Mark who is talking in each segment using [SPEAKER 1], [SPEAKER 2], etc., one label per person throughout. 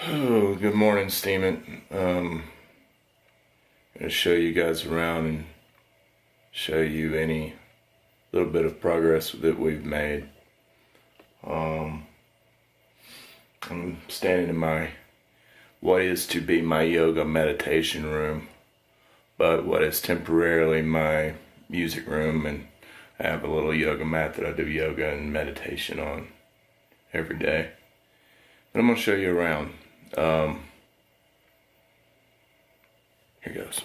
[SPEAKER 1] Oh, good morning, Steeman. Gonna show you guys around and show you any little bit of progress that we've made. I'm standing in what is to be my yoga meditation room, but what is temporarily my music room, and I have a little yoga mat that I do yoga and meditation on every day. But I'm gonna show you around. Here goes.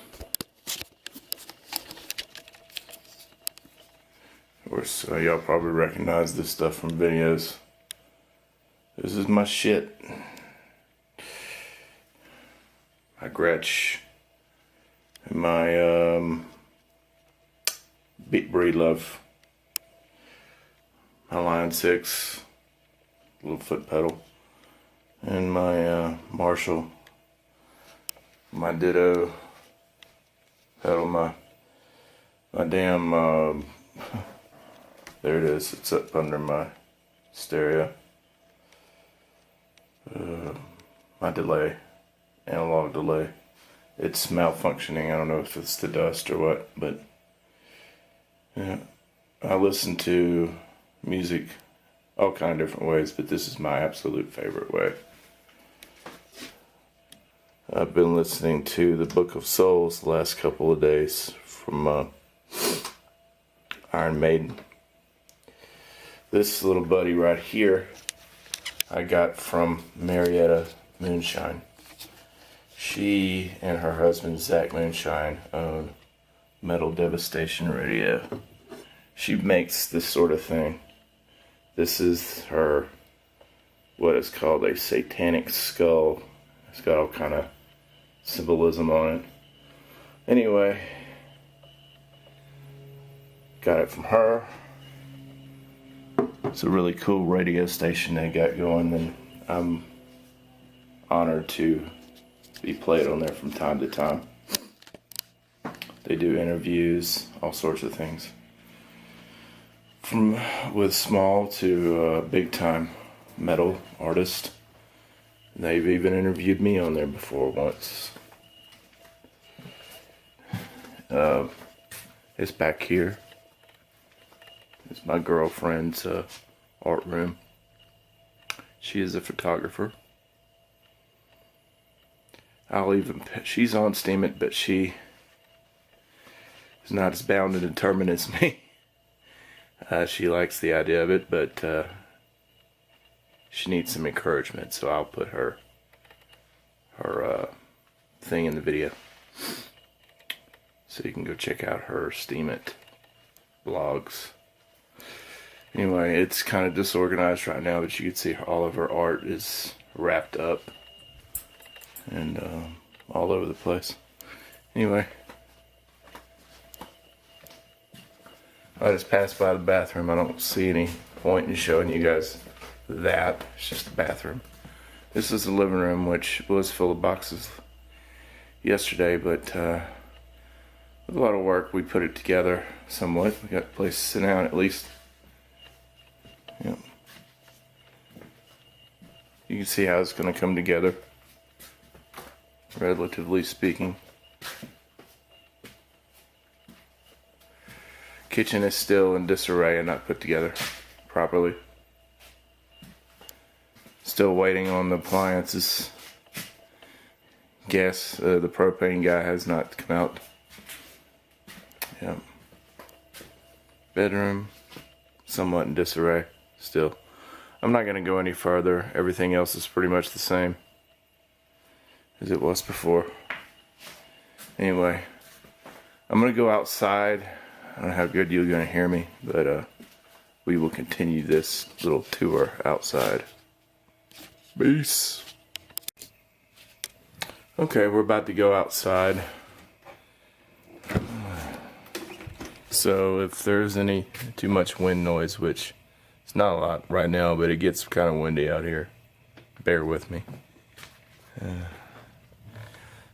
[SPEAKER 1] Of course, y'all probably recognize this stuff from videos. This is my shit. My Gretsch. And my Beat Breed Love. My Line 6. Little foot pedal. And my Marshall. My Ditto pedal. My damn there it is. It's up under my stereo. My delay, analog delay. It's malfunctioning. I don't know if it's the dust or what, but yeah. I listen to music all kind of different ways, but this is my absolute favorite way. I've been listening to the Book of Souls the last couple of days from Iron Maiden. This little buddy right here I got from Marietta Moonshine. She and her husband Zach Moonshine own Metal Devastation Radio. She makes this sort of thing. This is her, what is called a satanic skull. It's got all kind of symbolism on it. Anyway, got it from her. It's a really cool radio station they got going, and I'm honored to be played on there from time to time. They do interviews, all sorts of things, with small to big time metal artists. They've even interviewed me on there before once. It's back here. It's my girlfriend's art room. She is a photographer. She's on Steam It, but she is not as bound and determined as me. She likes the idea of it, but she needs some encouragement, so I'll put her thing in the video, so you can go check out her Steam It blogs. Anyway, it's kind of disorganized right now, but you can see all of her art is wrapped up and all over the place. Anyway, I just passed by the bathroom. I don't see any point in showing you guys that. It's just the bathroom. This is the living room, which was full of boxes yesterday, but with a lot of work we put it together somewhat. We got a place to sit down at least. Yep. You can see how it's going to come together, relatively speaking. Kitchen is still in disarray and not put together properly. Still waiting on the appliances. Gas, the propane guy has not come out. Yeah. Bedroom, somewhat in disarray still. I'm not going to go any further. Everything else is pretty much the same as it was before. Anyway, I'm going to go outside. I don't know how good you're going to hear me, but we will continue this little tour outside. Peace. Okay, we're about to go outside. So if there's any too much wind noise, which it's not a lot right now, but it gets kind of windy out here, bear with me.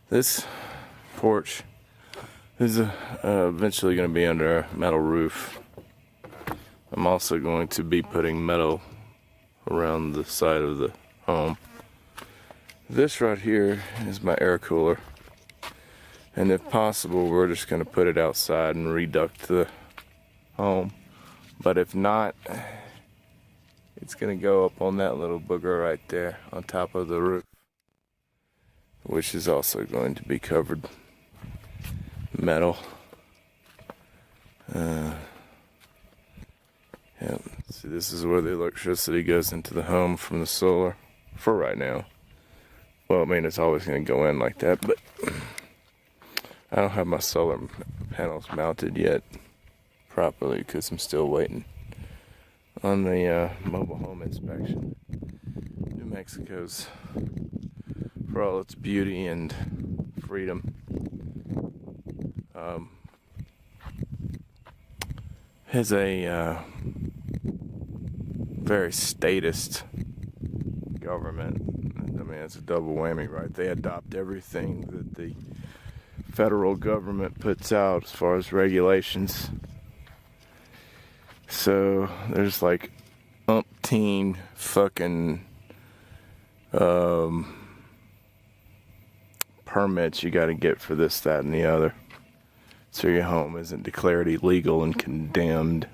[SPEAKER 1] This porch is eventually going to be under a metal roof. I'm also going to be putting metal around the side of the home. This right here is my air cooler. And if possible, we're just going to put it outside and reduct the home. But if not, it's going to go up on that little booger right there on top of the roof, which is also going to be covered metal. Yeah, see, this is where the electricity goes into the home from the solar for right now. Well, I mean, it's always going to go in like that, but I don't have my solar panels mounted yet properly because I'm still waiting on the mobile home inspection. New Mexico's, for all its beauty and freedom, has a very statist government. I mean, it's a double whammy, right? They adopt everything that the federal government puts out as far as regulations. So there's like umpteen fucking permits you got to get for this, that, and the other, so your home isn't declared illegal and condemned.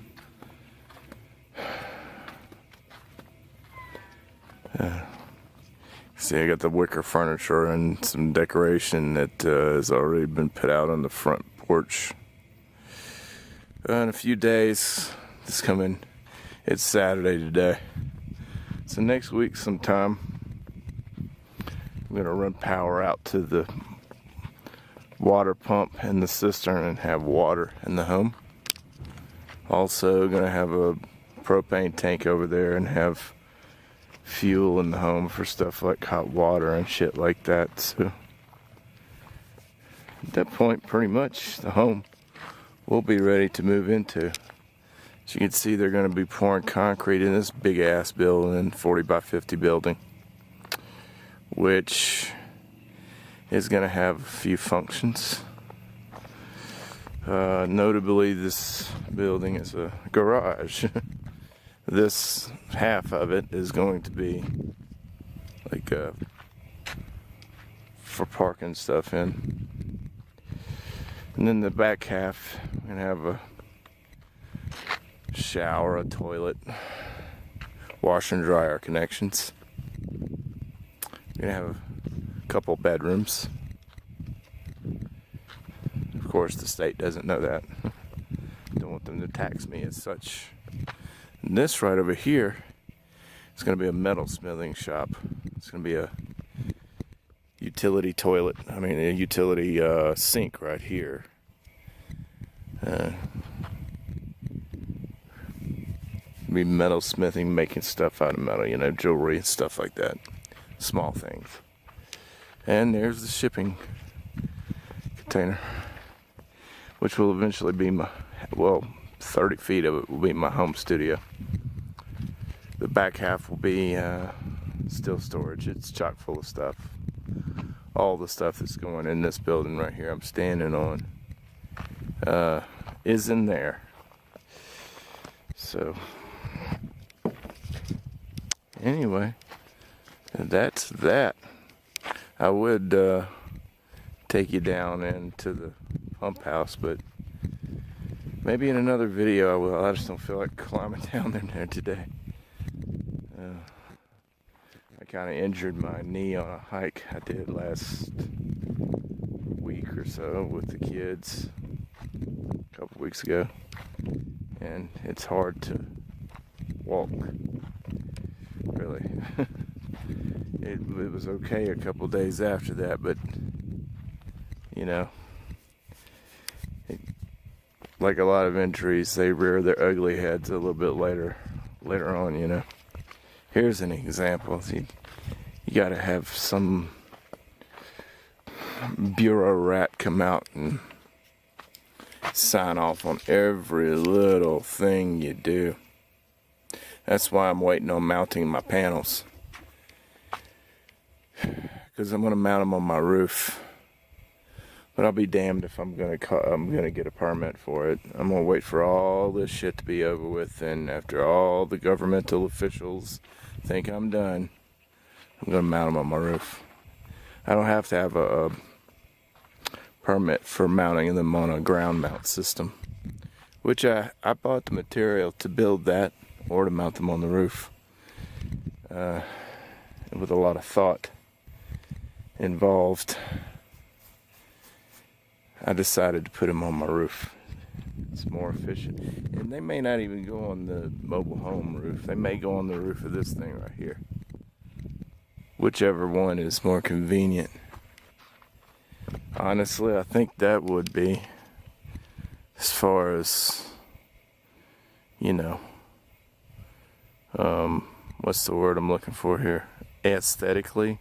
[SPEAKER 1] See, I got the wicker furniture and some decoration that has already been put out on the front porch. In a few days, it's coming. It's Saturday today. So next week sometime, I'm going to run power out to the water pump and the cistern and have water in the home. Also going to have a propane tank over there and have fuel in the home for stuff like hot water and shit like that. So at that point, pretty much the home will be ready to move into. As you can see, they're going to be pouring concrete in this big ass building, 40 by 50 building, which is going to have a few functions. Notably, this building is a garage. This half of it is going to be like for parking stuff in. And then the back half, we're going to have a shower, a toilet, washer and dryer connections. We're going to have a couple bedrooms. Of course, the state doesn't know that. Don't want them to tax me as such. And this right over here is going to be a metal smithing shop. It's going to be a utility toilet. I mean, a utility sink right here. Be metal smithing, making stuff out of metal, you know, jewelry and stuff like that. Small things. And there's the shipping container, which will eventually be my, 30 feet of it will be my home studio. The back half will be still storage. It's chock full of stuff. All the stuff that's going in this building right here I'm standing on is in there. So anyway, that's that. I would take you down into the pump house, but maybe in another video I will. I just don't feel like climbing down in there today. I kind of injured my knee on a hike I did last week or so with the kids a couple weeks ago, and it's hard to walk, really. It was okay a couple days after that, but you know, like a lot of injuries, they rear their ugly heads a little bit later on, you know. Here's an example. You got to have some bureau rat come out and sign off on every little thing you do. That's why I'm waiting on mounting my panels, because I'm going to mount them on my roof. But I'll be damned if I'm gonna get a permit for it. I'm gonna wait for all this shit to be over with, and after all the governmental officials think I'm done, I'm gonna mount them on my roof. I don't have to have a permit for mounting them on a ground mount system, which I bought the material to build that or to mount them on the roof, with a lot of thought involved. I decided to put them on my roof. It's more efficient, and they may not even go on the mobile home roof. They may go on the roof of this thing right here, whichever one is more convenient. Honestly, I think that would be, as far as, you know, what's the word I'm looking for here? Aesthetically,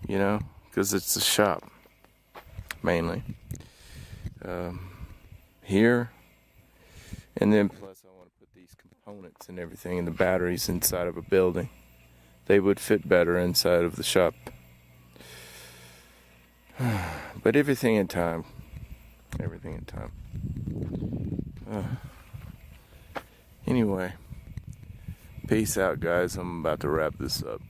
[SPEAKER 1] you know, because it's a shop, mainly. Here, and then plus I want to put these components and everything and the batteries inside of a building. They would fit better inside of the shop. But everything in time. Everything in time. Anyway, peace out, guys. I'm about to wrap this up.